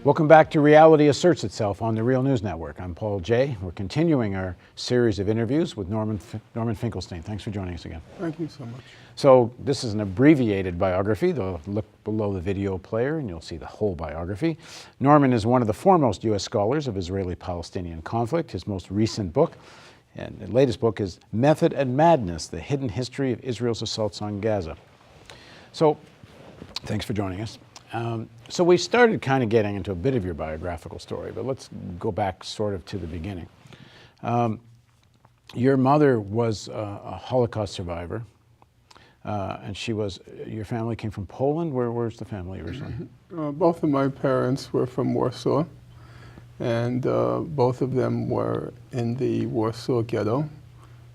Welcome back to Reality Asserts Itself on the Real News Network. I'm Paul Jay. We're continuing our series of interviews with Norman Finkelstein. Thanks for joining us again. Thank you so much. So this is an abbreviated biography. Look below the video player and you'll see the whole biography. Norman is one of the foremost U.S. scholars of Israeli-Palestinian conflict. His most recent book and the latest book is Method and Madness, The Hidden History of Israel's Assaults on Gaza. So thanks for joining us. So we started kind of getting into a bit of your biographical story, but let's go back sort of to the beginning. Your mother was a Holocaust survivor, and your family came from Poland. Where's the family originally? Both of my parents were from Warsaw, and both of them were in the Warsaw Ghetto.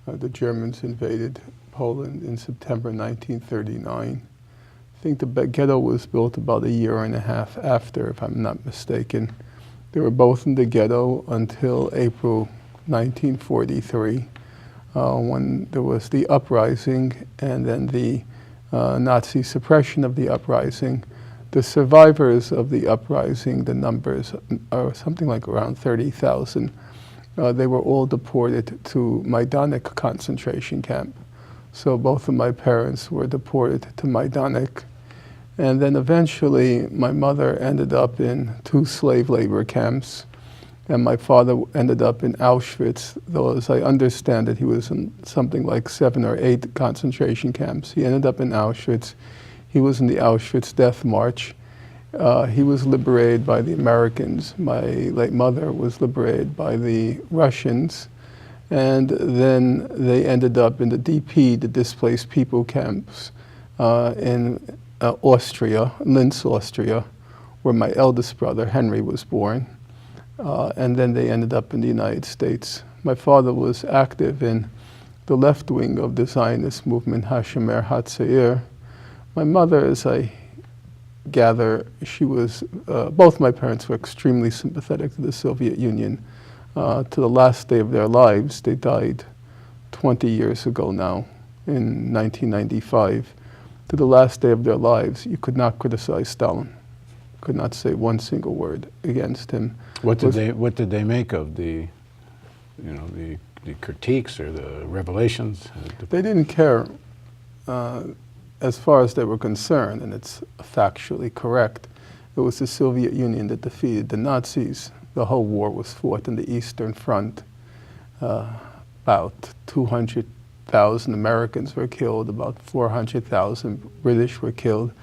The Germans invaded Poland in September 1939. I think the ghetto was built about a year and a half after, if I'm not mistaken. They were both in the ghetto until April 1943, when there was the uprising and then the Nazi suppression of the uprising. The survivors of the uprising, the numbers are something like around 30,000. They were all deported to Majdanek concentration camp. So both of my parents were deported to Majdanek. And then eventually my mother ended up in 2 slave labor camps, and my father ended up in Auschwitz, though as I understand it, he was in something like 7 or 8 concentration camps. He ended up in Auschwitz. He was in the Auschwitz Death March. He was liberated by the Americans. My late mother was liberated by the Russians. And then they ended up in the DP, the displaced people camps, in Austria, Linz, Austria, where my eldest brother, Henry, was born. And then they ended up in the United States. My father was active in the left wing of the Zionist movement, Hashomer Hatzair. My mother, as I gather, she was, both my parents were extremely sympathetic to the Soviet Union. To the last day of their lives, they died 20 years ago now, in 1995. To the last day of their lives, you could not criticize Stalin. Could not say one single word against him. What did they make of the critiques or the revelations? They didn't care as far as they were concerned, and it's factually correct. It was the Soviet Union that defeated the Nazis. The whole war was fought in the Eastern Front. About 200,000 Americans were killed, about 400,000 British were killed,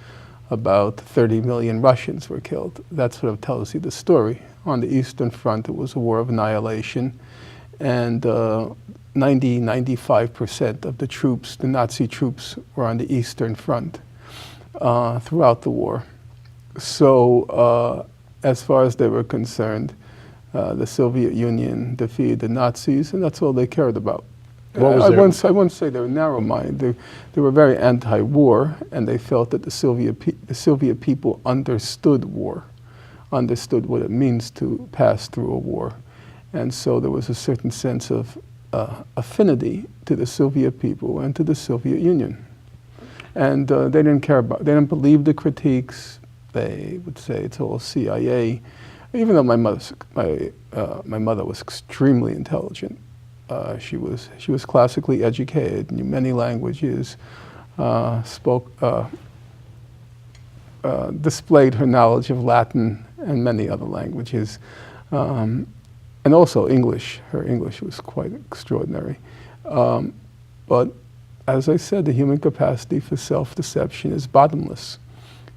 about 30 million Russians were killed. That sort of tells you the story. On the Eastern Front, it was a war of annihilation, and 95% of the troops, the Nazi troops, were on the Eastern Front throughout the war. So as far as they were concerned, the Soviet Union defeated the Nazis, and that's all they cared about. I wouldn't say they were narrow-minded. They were very anti-war, and they felt that the Soviet people understood war, understood what it means to pass through a war. And so there was a certain sense of affinity to the Soviet people and to the Soviet Union. And they didn't care about, they didn't believe the critiques. They would say it's all CIA. Even though my mother was extremely intelligent. She was classically educated, knew many languages, displayed her knowledge of Latin and many other languages, and also English. Her English was quite extraordinary. But as I said, the human capacity for self-deception is bottomless.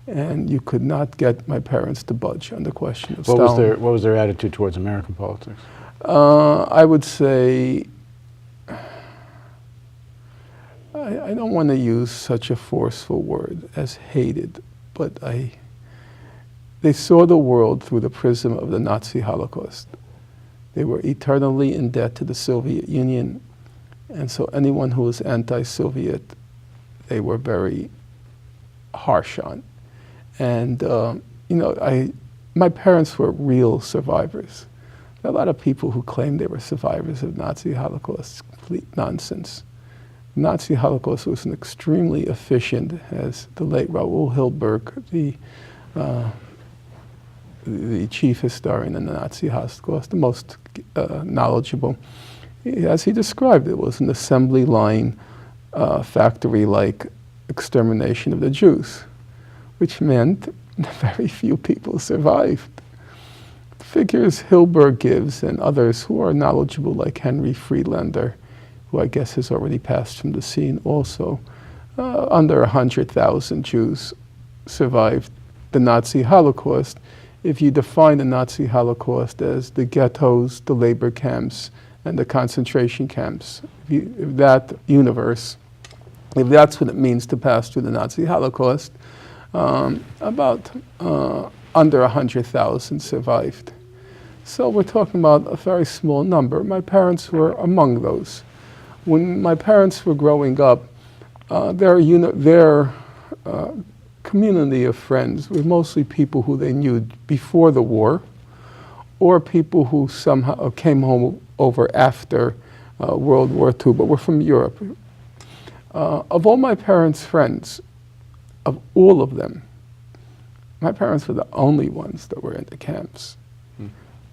And you could not get my parents to budge on the question of Stalin. What was their attitude towards American politics? I would say, I don't want to use such a forceful word as hated, but they saw the world through the prism of the Nazi Holocaust. They were eternally in debt to the Soviet Union, and so anyone who was anti-Soviet, they were very harsh on. And my parents were real survivors. There are a lot of people who claim they were survivors of Nazi Holocaust. It's complete nonsense. The Nazi Holocaust was an extremely efficient, as the late Raoul Hilberg, the the chief historian in the Nazi Holocaust, the most knowledgeable. As he described it, was an assembly line, factory-like extermination of the Jews, which meant very few people survived. The figures Hilberg gives and others who are knowledgeable, like Henry Friedlander, who I guess has already passed from the scene also, under 100,000 Jews survived the Nazi Holocaust. If you define the Nazi Holocaust as the ghettos, the labor camps, and the concentration camps, if that universe, if that's what it means to pass through the Nazi Holocaust, about under 100,000 survived. So we're talking about a very small number. My parents were among those. When my parents were growing up, their community of friends were mostly people who they knew before the war, or people who somehow came home over after World War II, but were from Europe. Of all my parents' friends, of all of them, my parents were the only ones that were in the camps.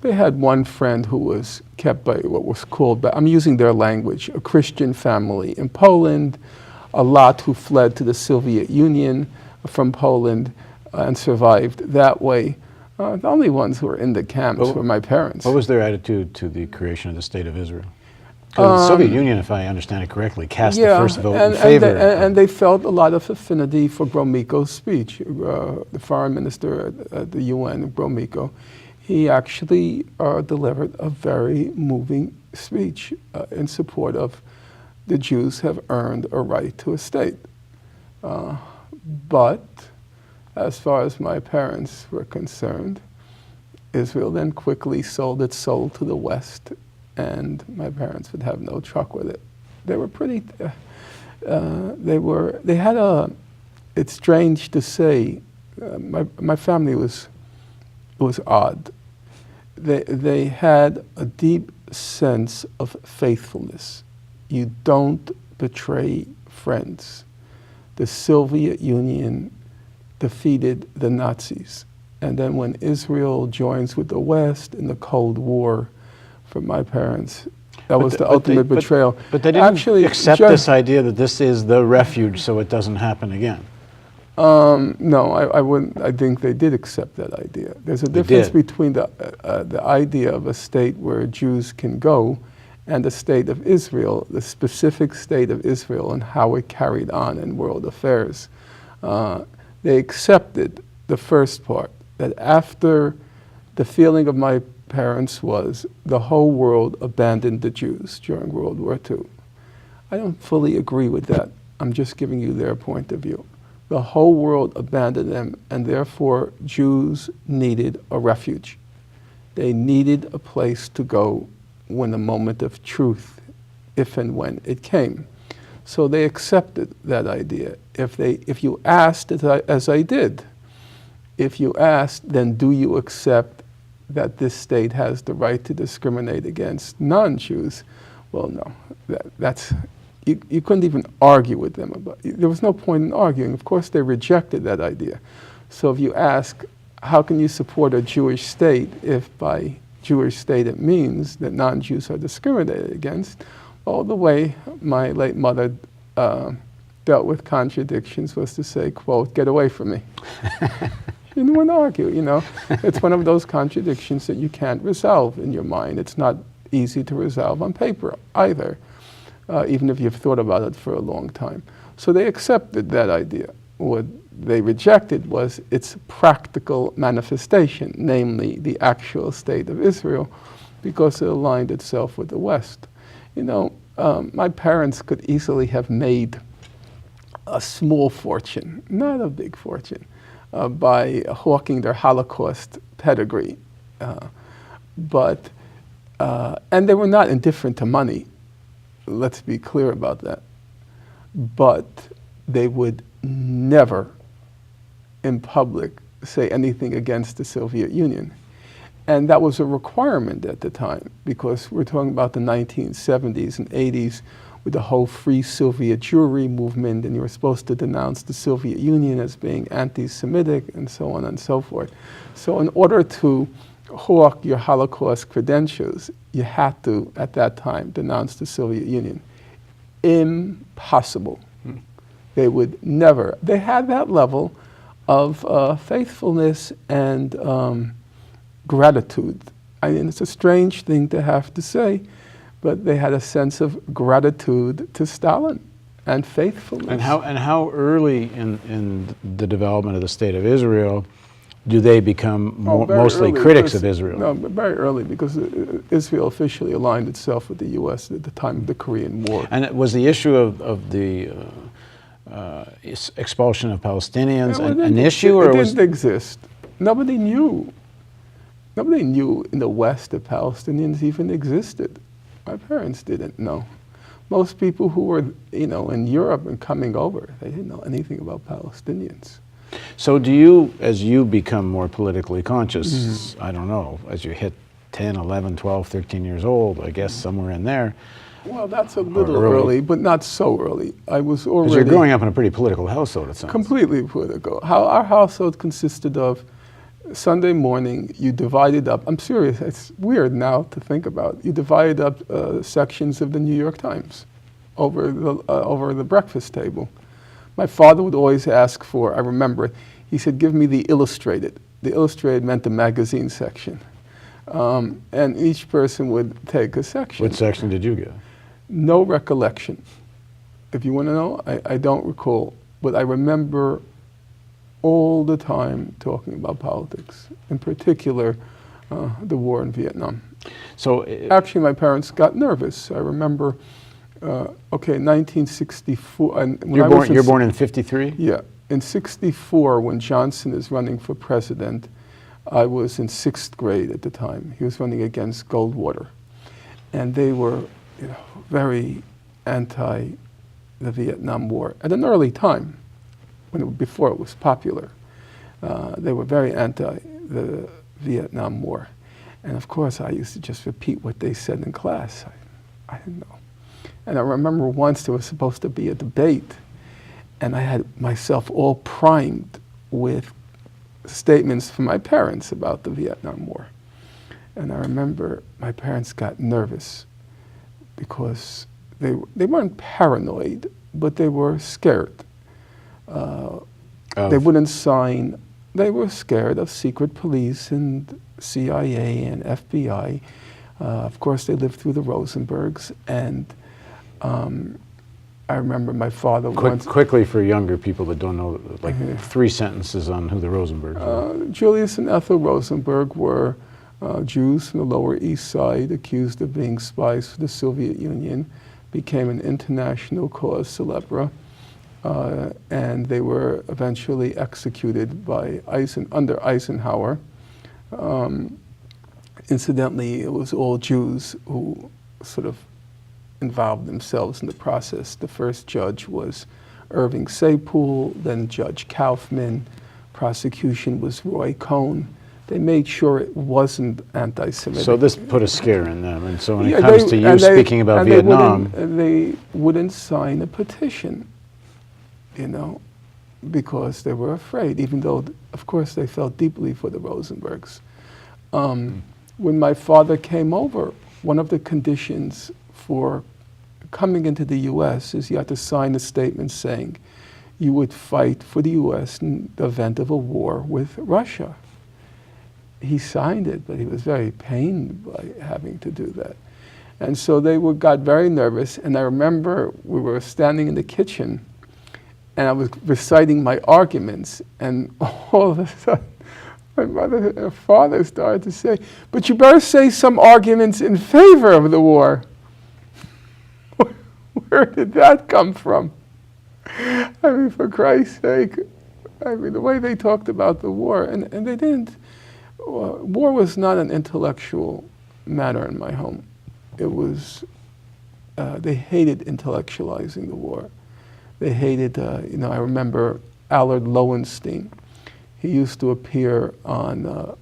They had one friend who was kept by what was called, I'm using their language, a Christian family in Poland, a lot who fled to the Soviet Union from Poland and survived that way. The only ones who were in the camps were my parents. What was their attitude to the creation of the State of Israel? Because the Soviet Union, if I understand it correctly, cast the first vote in favor. And they felt a lot of affinity for Gromyko's speech. The foreign minister at the UN, Gromyko, he actually delivered a very moving speech in support of the Jews have earned a right to a state. But as far as my parents were concerned, Israel then quickly sold its soul to the West, and my parents would have no truck with it. They were pretty, they had a, it's strange to say, my family was odd. They had a deep sense of faithfulness. You don't betray friends. The Soviet Union defeated the Nazis. And then when Israel joins with the West in the Cold War, for my parents, that was the ultimate betrayal. But they didn't accept this idea that this is the refuge so it doesn't happen again. No, I wouldn't. I think they did accept that idea. There's a difference between the idea of a state where Jews can go and the state of Israel, the specific state of Israel and how it carried on in world affairs. They accepted the first part, that after the feeling of my parents was the whole world abandoned the Jews during World War II. I don't fully agree with that. I'm just giving you their point of view. The whole world abandoned them, and therefore Jews needed a refuge. They needed a place to go when the moment of truth, if and when it came. So they accepted that idea. If you asked, as I did, if you asked, then do you accept that this state has the right to discriminate against non-Jews? Well, no. You couldn't even argue with them about it. There was no point in arguing. Of course, they rejected that idea. So if you ask, how can you support a Jewish state if by Jewish state it means that non-Jews are discriminated against? Well, the way my late mother dealt with contradictions was to say, quote, "Get away from me." She didn't want to argue, you know. It's one of those contradictions that you can't resolve in your mind. It's not easy to resolve on paper either. Even if you've thought about it for a long time. So they accepted that idea. What they rejected was its practical manifestation, namely the actual state of Israel, because it aligned itself with the West. You know, my parents could easily have made a small fortune, not a big fortune, by hawking their Holocaust pedigree. And they were not indifferent to money. Let's be clear about that. But they would never, in public, say anything against the Soviet Union. And that was a requirement at the time, because we're talking about the 1970s and 80s, with the whole Free Soviet Jewry movement, and you were supposed to denounce the Soviet Union as being anti-Semitic, and so on and so forth. So in order to hawk your Holocaust credentials, you had to, at that time, denounce the Soviet Union. Impossible. They would never. They had that level of faithfulness and gratitude. I mean, it's a strange thing to have to say, but they had a sense of gratitude to Stalin and faithfulness. And how early in the development of the State of Israel do they become mostly critics of Israel? No, very early, because Israel officially aligned itself with the U.S. at the time of the Korean War. And it was the issue of the expulsion of Palestinians an issue, or it was didn't exist? Nobody knew. Nobody knew in the West that Palestinians even existed. My parents didn't know. Most people who were, in Europe and coming over, they didn't know anything about Palestinians. So do you, as you become more politically conscious, I don't know, as you hit 10, 11, 12, 13 years old, I guess somewhere in there. Well, that's a little early, but not so early. I was already... Because you're growing up in a pretty political household, it sounds. Completely political. Our household consisted of Sunday morning, you divided up, I'm serious, it's weird now to think about, you divided up sections of the New York Times over the breakfast table. My father would always ask for, I remember, he said, give me the Illustrated. The Illustrated meant the magazine section. And each person would take a section. What section did you get? No recollection. If you want to know, I don't recall, but I remember all the time talking about politics, in particular the war in Vietnam. So actually, my parents got nervous. I remember, 1964. And when you're born in 53? Yeah. In 64, when Johnson is running for president, I was in 6th grade at the time. He was running against Goldwater. And they were very anti the Vietnam War at an early time, before it was popular. They were very anti the Vietnam War. And of course, I used to just repeat what they said in class. I didn't know. And I remember once there was supposed to be a debate, and I had myself all primed with statements from my parents about the Vietnam War. And I remember my parents got nervous because they weren't paranoid, but they were scared. They wouldn't sign. They were scared of secret police and CIA and FBI. Of course, they lived through the Rosenbergs, and I remember my father once... Quickly, for younger people that don't know, like 3 sentences on who the Rosenbergs were. Julius and Ethel Rosenberg were Jews from the Lower East Side accused of being spies for the Soviet Union, became an international cause célèbre, and they were eventually executed by under Eisenhower. Incidentally, it was all Jews who sort of involved themselves in the process. The first judge was Irving Sapool, then Judge Kaufman. Prosecution was Roy Cohn. They made sure it wasn't anti-Semitic. So this put a scare in them. And so when it comes to you speaking about Vietnam... They wouldn't sign a petition, because they were afraid, even though, of course, they felt deeply for the Rosenbergs. When my father came over, one of the conditions for coming into the U.S. is you had to sign a statement saying you would fight for the U.S. in the event of a war with Russia. He signed it, but he was very pained by having to do that. And so they got very nervous, and I remember we were standing in the kitchen, and I was reciting my arguments, and all of a sudden, my mother and father started to say, but you better say some arguments in favor of the war. Where did that come from? I mean, for Christ's sake, the way they talked about the war, and they didn't, war was not an intellectual matter in my home. It was, they hated intellectualizing the war. They hated, I remember Allard Lowenstein. He used to appear on,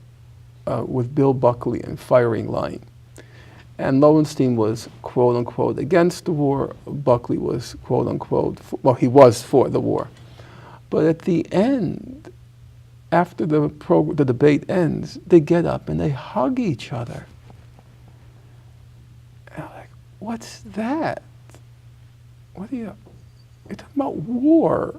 with Bill Buckley in Firing Line. And Lowenstein was, quote unquote, against the war. Buckley was, quote unquote, well, he was for the war. But at the end, after the debate ends, they get up and they hug each other. And I'm like, what's that? What are you're talking about war.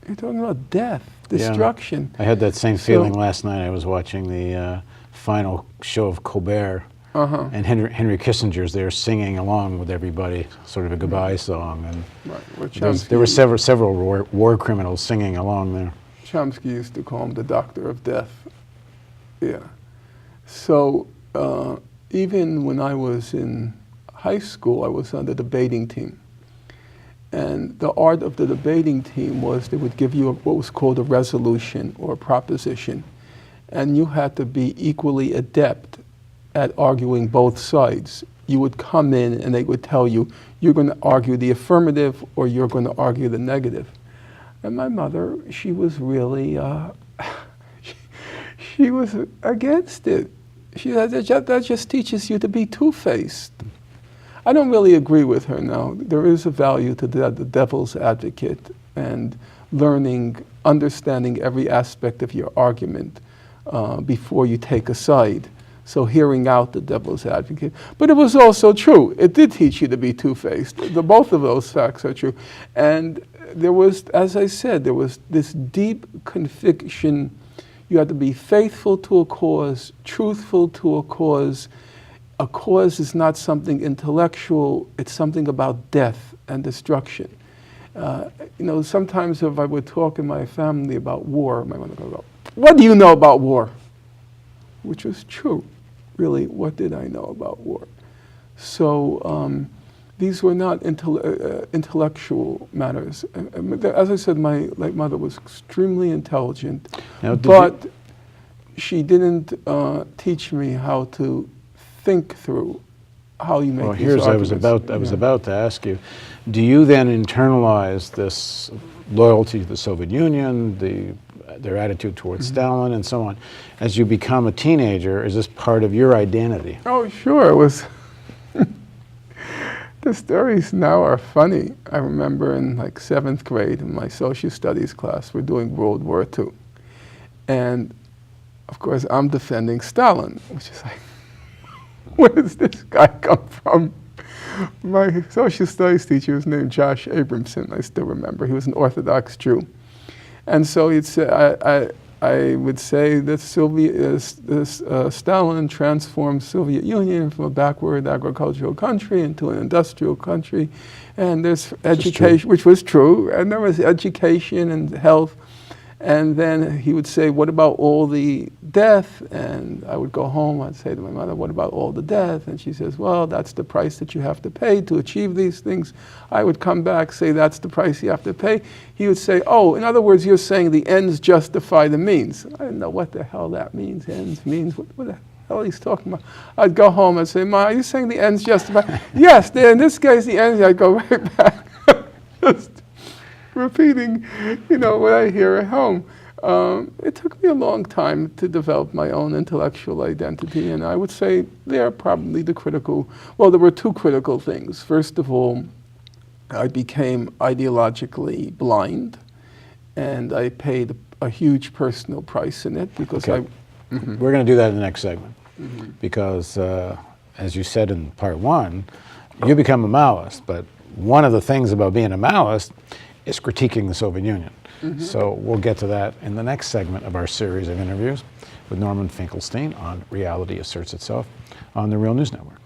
You're talking about death, destruction. Yeah, I had that same feeling last night. I was watching the final show of Colbert. And Henry Kissinger's there singing along with everybody, sort of a goodbye song, and there were several war criminals singing along there. Chomsky used to call him the doctor of death. Yeah. So even when I was in high school, I was on the debating team. And the art of the debating team was they would give you what was called a resolution or a proposition, and you had to be equally adept at arguing both sides. You would come in and they would tell you, you're going to argue the affirmative or you're going to argue the negative. And my mother, she was really, she was against it. She said, that just teaches you to be two-faced. I don't really agree with her now. There is a value to the devil's advocate and learning, understanding every aspect of your argument before you take a side. So hearing out the devil's advocate. But it was also true. It did teach you to be two-faced. Both of those facts are true. And there was, as I said, there was this deep conviction. You had to be faithful to a cause, truthful to a cause. A cause is not something intellectual. It's something about death and destruction. Sometimes if I would talk in my family about war, my mother would go, "What do you know about war?" Which was true. Really, what did I know about war? So these were not intellectual matters. As I said, my late mother was extremely intelligent, but she didn't teach me how to think through how you make these arguments. I was about to ask you, do you then internalize this loyalty to the Soviet Union, their attitude towards Stalin and so on? As you become a teenager, is this part of your identity? Oh, sure, it was. The stories now are funny. I remember in like 7th grade in my social studies class, we're doing World War II. And of course, I'm defending Stalin, which is like, where does this guy come from? My social studies teacher was named Josh Abramson, I still remember. He was an Orthodox Jew. And so he'd say, I would say that Stalin transformed Soviet Union from a backward agricultural country into an industrial country. And there's education, which was true, and there was education and health. And then he would say, what about all the death? And I would go home, I'd say to my mother, what about all the death? And she says, well, that's the price that you have to pay to achieve these things. I would come back, say, that's the price you have to pay. He would say, oh, in other words, you're saying the ends justify the means. I didn't know what the hell that means, ends means, what the hell he's talking about. I'd go home and say, Ma, are you saying the ends justify? Yes, in this case, the ends, I'd go right back. Just repeating, what I hear at home. It took me a long time to develop my own intellectual identity, and I would say they are probably there were two critical things. First of all, I became ideologically blind, and I paid a huge personal price in it because We're going to do that in the next segment, because as you said in part one, you become a Maoist, but one of the things about being a Maoist is critiquing the Soviet Union. So we'll get to that in the next segment of our series of interviews with Norman Finkelstein on Reality Asserts Itself on the Real News Network.